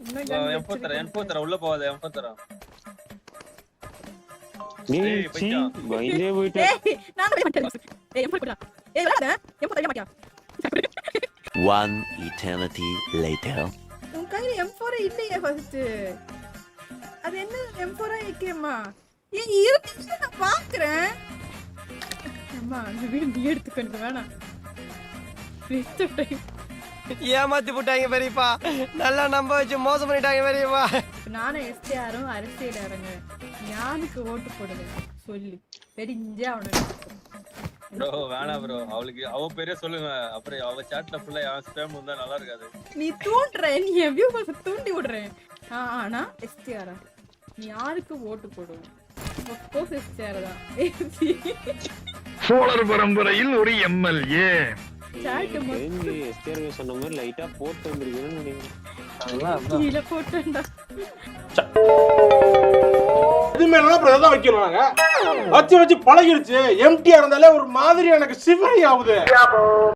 M4 தர M4 தர உள்ள போகாத M4 தர டேய் சீ பயந்தே போயிட்டே. நான் போய் மாட்டேன். M4 போடா. விளையாட M4 தர மாட்டியா? One eternity later. உன் கையில M4 இல்லையே ஃபர்ஸ்ட். அது என்ன M4 ஏகேமா? ஏன் இருக்கு நான் பாக்குறேன். அம்மா அந்த வீடியோ நீ எடுத்துக்கணும் வேணாம். Waste time. ஏமாத்தி போட்டாங்க பெரியப்பா. நல்லா நம்ப வச்சு மோசம் பண்ணிட்டாங்க பெரியப்பா. நானும் எஸ்டிஆரும் அரசியல் இறங்குறேன். யாருக்கு ஓட்டு போடுவேன் சொல்லு. தெரிஞ்சே அவனுக்கு. ப்ரோ வேணா ப்ரோ. அவளுக்கு அவ பேரே சொல்லுங்க. அப்புறம் அவ சாட்ல ஃபுல்லா யான் ஸ்பேம் வந்தா நல்லா இருக்காது. நீ தூண்ற நீ வியூ தூண்டி விடுற. ஆனா எஸ்டிஆரா நீ யாருக்கு ஓட்டு போடுவ? கோஸ் எஸ்டிஆர் தான். சோழர் பரம்பரையில் ஒரு எம்எல்ஏ. சாட் தெரிஞ்சு எஸ்டிஆர் சொன்ன மாதிரி லைட்டா போட்டு வந்திருக்கேன்னு நினைக்கிறேன். கீழே போட்டேன்டா. இது மேல அப்புறம் எதை வைக்கணும் நாங்க வச்சு பழகிடுச்சு. எம்டிஆர் இருந்தாலே ஒரு மாதிரி எனக்கு சிவரி ஆகுது.